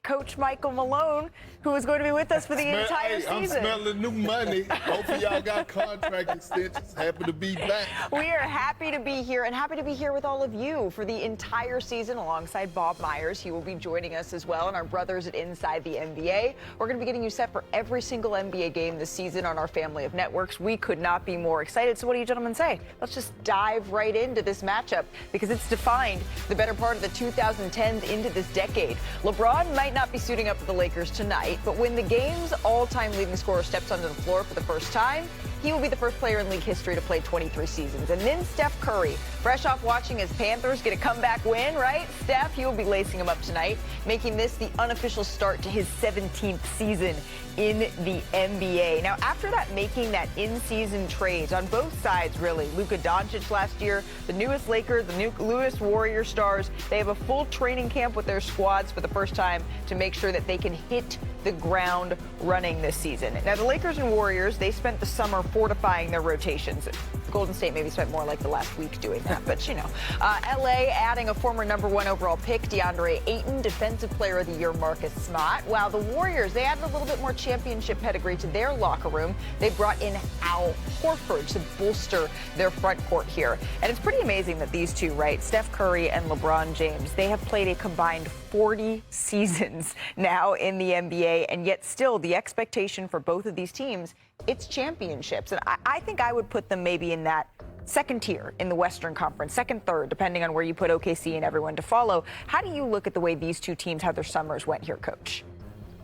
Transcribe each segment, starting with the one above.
Coach Michael Malone, who is going to be with us for the entire season. I'm smelling new money. Hope y'all got contract extensions. Happy to be back. We are happy to be here and happy to be here with all of you for the entire season alongside Bob Myers. He will be joining us as well and our brothers at Inside the NBA. We're going to be getting you set for every single NBA game this season on our family of networks. We could not be more excited. So what do you gentlemen say? Let's just dive right into this matchup because it's defined the better part of the 2010s into this decade. LeBron might not be suiting up for the Lakers tonight, but when the game's all-time leading scorer steps onto the floor for the first time, he will be the first player in league history to play 23 seasons. And then Steph Curry, fresh off watching his Panthers get a comeback win, right? Steph, he will be lacing him up tonight, making this the unofficial start to his 17th season in the NBA. Now, after that, making that in-season trades on both sides, really, Luka Doncic last year, the newest Lakers, the newest Warrior stars, they have a full training camp with their squads for the first time to make sure that they can hit the ground running this season. Now, the Lakers and Warriors, they spent the summer fortifying their rotations. Golden State maybe spent more like the last week doing that, but you know. LA adding a former #1 overall pick, DeAndre Ayton, Defensive Player of the Year, Marcus Smart. While the Warriors, they added a little bit more championship pedigree to their locker room. They brought in Al Horford to bolster their front court here. And it's pretty amazing that these two, right, Steph Curry and LeBron James, they have played a combined 40 seasons now in the NBA, and yet still the expectation for both of these teams, it's championships. And I think I would put them maybe in that second tier in the Western Conference, second, third, depending on where you put OKC and everyone to follow. How do you look at the way these two teams, how their summers went here, Coach?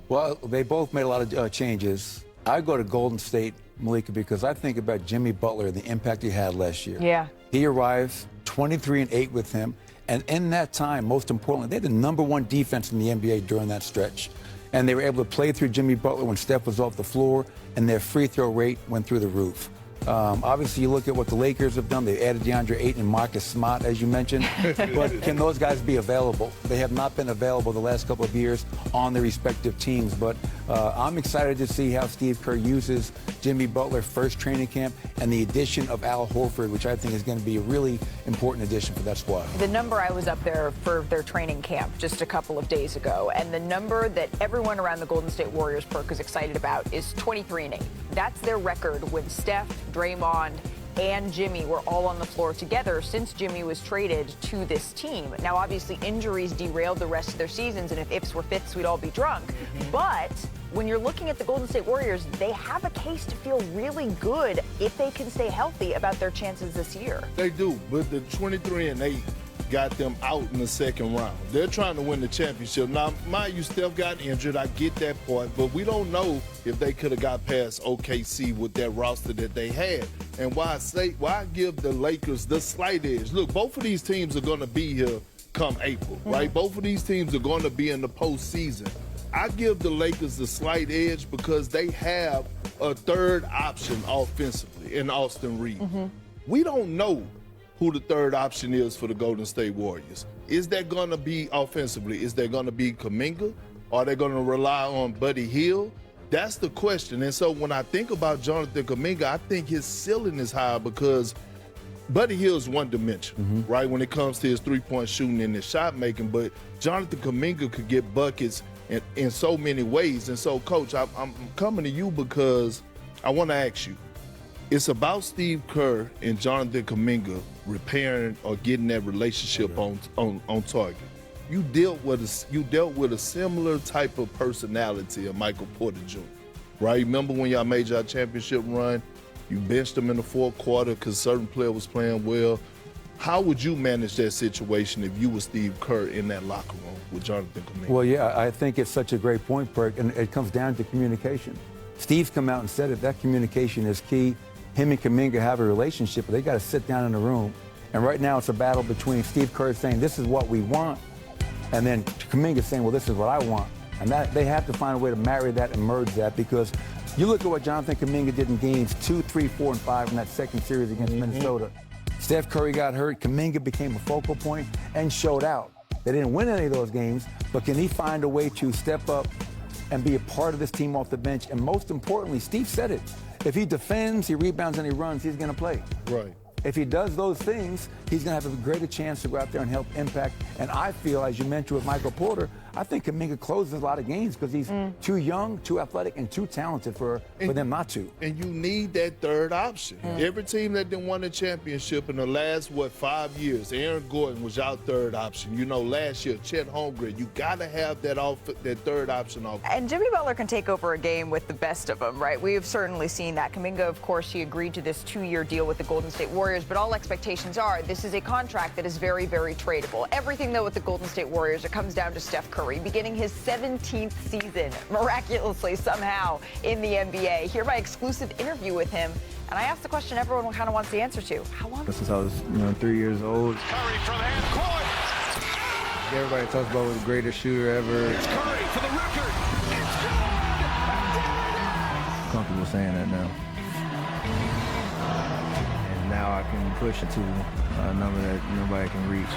Well, they both made a lot of changes. I go to Golden State, Malika, because I think about Jimmy Butler and the impact he had last year. Yeah. He arrives 23-8 with him. And in that time, most importantly, they had the #1 defense in the NBA during that stretch. And they were able to play through Jimmy Butler when Steph was off the floor, and their free throw rate went through the roof. Obviously, you look at what the Lakers have done. They added DeAndre Ayton and Marcus Smart, as you mentioned. But can those guys be available? They have not been available the last couple of years on their respective teams. But I'm excited to see how Steve Kerr uses Jimmy Butler first training camp and the addition of Al Horford, which I think is going to be a really important addition for that squad. The number I was up there for their training camp just a couple of days ago, and the number that everyone around the Golden State Warriors perk is excited about is 23-8. That's their record when Steph, Draymond, and Jimmy were all on the floor together since Jimmy was traded to this team. Now, obviously, injuries derailed the rest of their seasons, and if ifs were fifths, we'd all be drunk. But when you're looking at the Golden State Warriors, they have a case to feel really good if they can stay healthy about their chances this year. They do, but the 23-8 got them out in the second round. They're trying to win the championship. Now, mind you, Steph got injured. I get that part, but we don't know if they could have got past OKC with that roster that they had. And why I give the Lakers the slight edge. Look, both of these teams are going to be here come April, right? Both of these teams are going to be in the postseason. I give the Lakers the slight edge because they have a third option offensively in Austin Reeves. We don't know who the third option is for the Golden State Warriors. Is that going to be offensively? Is that going to be Kuminga? Are they going to rely on Buddy Hield? That's the question. And so when I think about Jonathan Kuminga, I think his ceiling is high because Buddy Hield's one dimension, right, when it comes to his three-point shooting and his shot making. But Jonathan Kuminga could get buckets in so many ways. And so, Coach, I'm coming to you because I want to ask you, it's about Steve Kerr and Jonathan Kuminga repairing or getting that relationship on target. You dealt with a similar type of personality of Michael Porter Jr., right? Remember when y'all made your championship run? You benched him in the fourth quarter because a certain player was playing well. How would you manage that situation if you were Steve Kerr in that locker room with Jonathan Kuminga? Well, yeah, I think it's such a great point, Perk, and it comes down to communication. Steve's come out and said it. That communication is key. Him and Kuminga have a relationship, but they got to sit down in a room. And right now it's a battle between Steve Kerr saying, this is what we want, and then Kuminga saying, well, this is what I want. And that they have to find a way to marry that and merge that, because you look at what Jonathan Kuminga did in games 2, 3, 4, and 5 in that second series against Minnesota. Steph Curry got hurt. Kuminga became a focal point and showed out. They didn't win any of those games, but can he find a way to step up and be a part of this team off the bench? And most importantly, Steve said it. If he defends, he rebounds, and he runs, he's going to play. Right. If he does those things, he's going to have a greater chance to go out there and help impact. And I feel, as you mentioned with Michael Porter, I think Kuminga closes a lot of games because he's too young, too athletic, and too talented for them not to. And you need that third option. Every team that didn't won a championship in the last, 5 years, Aaron Gordon was our third option. You know, last year, Chet Holmgren, you got to have that third option off. And Jimmy Butler can take over a game with the best of them, right? We have certainly seen that. Kuminga, of course, he agreed to this 2-year deal with the Golden State Warriors, but all expectations are this is a contract that is very, very tradable. Everything, though, with the Golden State Warriors, it comes down to Steph Curry, beginning his 17th season, miraculously, somehow, in the NBA. Hear my exclusive interview with him, and I asked the question everyone kind of wants the answer to. How long? Since I was 3 years old. Curry from half court. Everybody talks about the greatest shooter ever. It's Curry for the record. It's good. Comfortable saying that now. And now I can push it to a number that nobody can reach.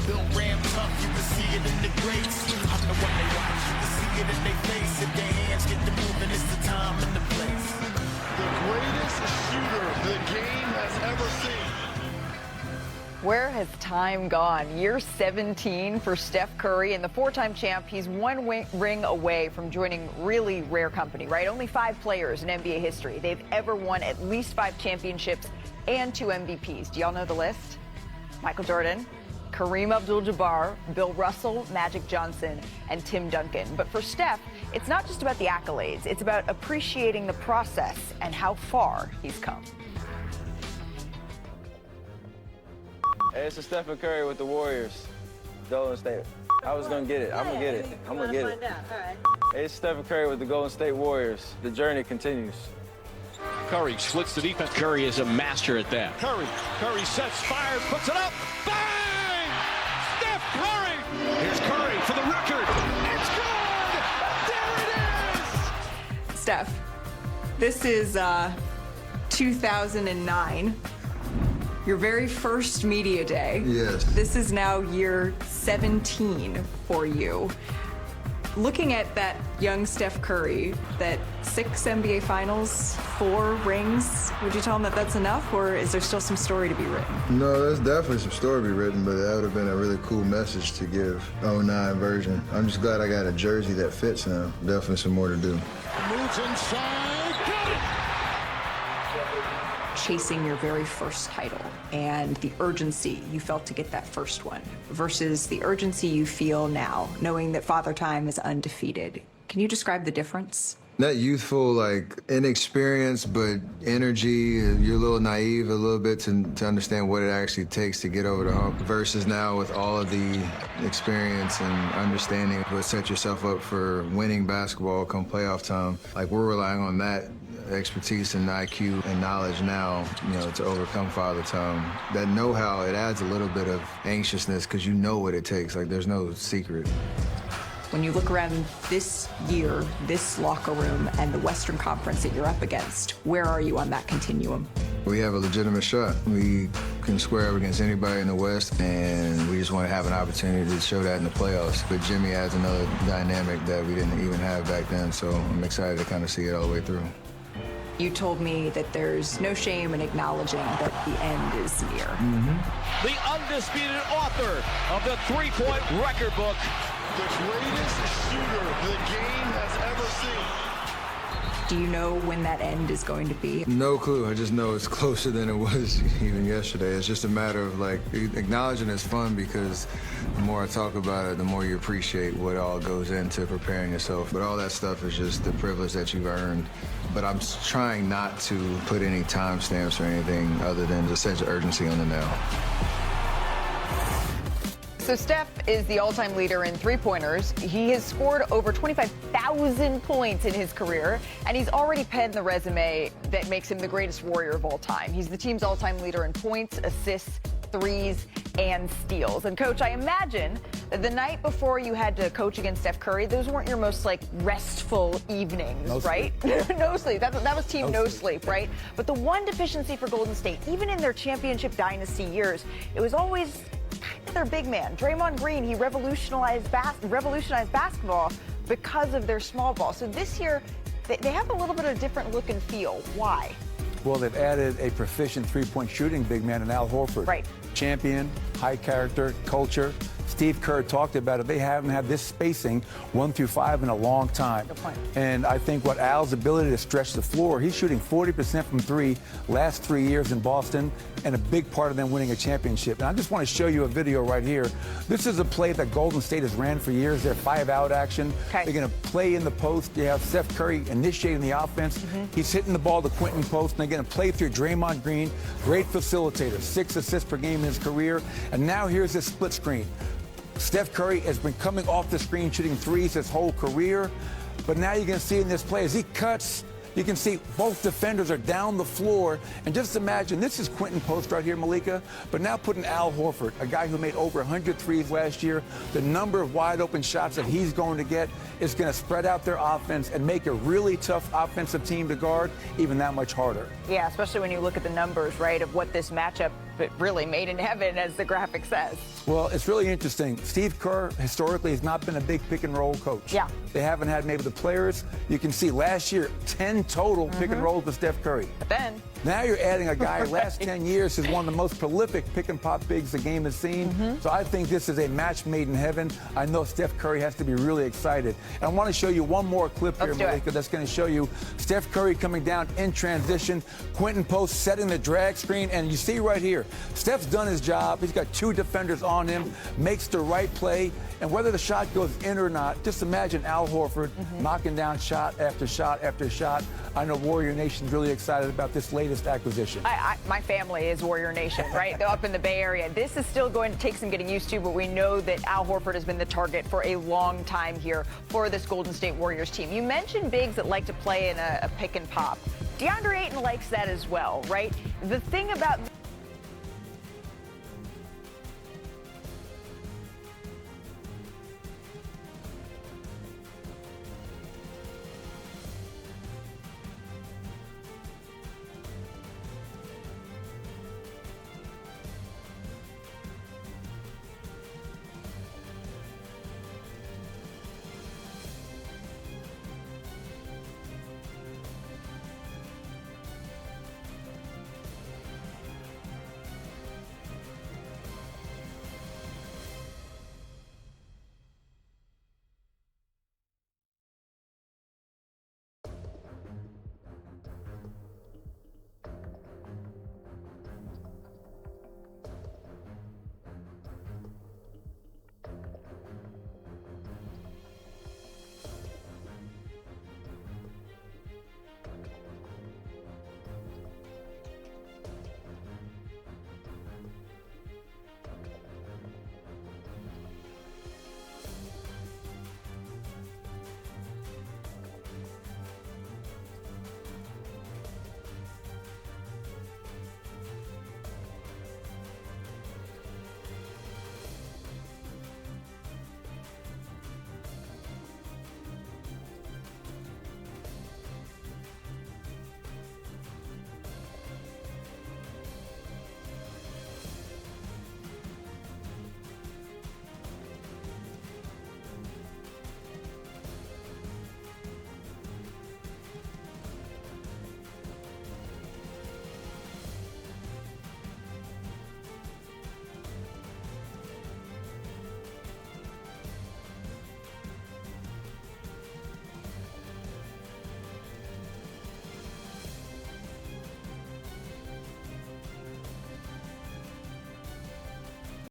Bill Ram tough, you can see it in the greats. I'm the one they watch, you can see it in their face. If their hands get to moving, it's the time and the place. The greatest shooter the game has ever seen. Where has time gone? Year 17 for Steph Curry, and the 4-time champ, he's one ring away from joining really rare company, right? Only 5 players in NBA history. They've ever won at least 5 championships and 2 MVPs. Do y'all know the list? Michael Jordan, Kareem Abdul-Jabbar, Bill Russell, Magic Johnson, and Tim Duncan. But for Steph, it's not just about the accolades. It's about appreciating the process and how far he's come. Hey, it's Stephen Curry with the Warriors. Golden State. I was gonna get it. I'm gonna get it. I'm gonna get it. Hey, it's Stephen Curry with the Golden State Warriors. The journey continues. Curry splits the defense. Curry is a master at that. Curry sets, fires, puts it up. Bang! Steph Curry! Here's Curry for the record. It's good! There it is! Steph, this is 2009. Your very first media day. Yes. This is now year 17 for you. Looking at that young Steph Curry, that 6 NBA Finals, 4 rings, would you tell him that that's enough, or is there still some story to be written? No, there's definitely some story to be written, but that would have been a really cool message to give 09 version. I'm just glad I got a jersey that fits now. Definitely some more to do. Moves inside, got it! Chasing your very first title and the urgency you felt to get that first one versus the urgency you feel now, knowing that Father Time is undefeated. Can you describe the difference? That youthful, inexperience, but energy, you're a little naive a little bit to understand what it actually takes to get over the hump versus now with all of the experience and understanding what set yourself up for winning basketball come playoff time. We're relying on that expertise and IQ and knowledge now, to overcome Father Time. That know-how, it adds a little bit of anxiousness because you know what it takes. There's no secret. When you look around this year, this locker room, and the Western Conference that you're up against, where are you on that continuum? We have a legitimate shot. We can square up against anybody in the West, and we just want to have an opportunity to show that in the playoffs. But Jimmy adds another dynamic that we didn't even have back then, so I'm excited to kind of see it all the way through. You told me that there's no shame in acknowledging that the end is near. The undisputed author of the three-point record book. The greatest shooter the game has ever seen. Do you know when that end is going to be? No clue. I just know it's closer than it was even yesterday. It's just a matter of acknowledging it's fun because the more I talk about it, the more you appreciate what all goes into preparing yourself. But all that stuff is just the privilege that you've earned. But I'm trying not to put any timestamps or anything other than just sense of urgency on the now. So Steph is the all-time leader in three-pointers. He has scored over 25,000 points in his career, and he's already penned the resume that makes him the greatest Warrior of all time. He's the team's all-time leader in points, assists, threes, and steals. And Coach, I imagine that the night before you had to coach against Steph Curry, those weren't your most restful evenings, No right? No sleep. That was team no sleep, right? But the one deficiency for Golden State, even in their championship dynasty years, it was always kind of their big man. Draymond Green, he revolutionized basketball because of their small ball. So this year, they have a little bit of a different look and feel. Why? Well, they've added a proficient three-point shooting big man in Al Horford. Right. champion, high character, culture. Steve Kerr talked about it. They haven't had this spacing 1 through 5 in a long time. Good point. And I think what Al's ability to stretch the floor, he's shooting 40% from 3 last 3 years in Boston, and a big part of them winning a championship. And I just want to show you a video right here. This is a play that Golden State has ran for years. They're 5-out action. Okay. They're going to play in the post. You have Steph Curry initiating the offense. He's hitting the ball to Quentin post, and they're going to play through Draymond Green. Great facilitator, 6 assists per game in his career. And now here's this split screen. Steph Curry has been coming off the screen shooting threes his whole career, but now you can see in this play as he cuts, you can see both defenders are down the floor. And just imagine, this is Quentin post right here, Malika, but now putting Al Horford, a guy who made over 100 threes last year, the number of wide open shots that he's going to get is going to spread out their offense and make a really tough offensive team to guard even that much harder. Yeah, especially when you look at the numbers, right, of what this matchup really made in heaven, as the graphic says. Well, it's really interesting. Steve Kerr historically has not been a big pick and roll coach. Yeah. They haven't had maybe the players. You can see last year, 10 total pick and rolls with Steph Curry. But then Now you're adding a guy last 10 years who's one of the most prolific pick and pop bigs the game has seen. So I think this is a match made in heaven. I know Steph Curry has to be really excited. And I want to show you one more clip here, Malika, that's going to show you Steph Curry coming down in transition, Quentin Post setting the drag screen, and you see right here, Steph's done his job. He's got two defenders on him, makes the right play, and whether the shot goes in or not, just imagine Al Horford knocking down shot after shot after shot. I know Warrior Nation's really excited about this latest acquisition. My family is Warrior Nation, right? They're up in the Bay Area. This is still going to take some getting used to, but we know that Al Horford has been the target for a long time here for this Golden State Warriors team. You mentioned bigs that like to play in a pick and pop. DeAndre Ayton likes that as well, right? The thing about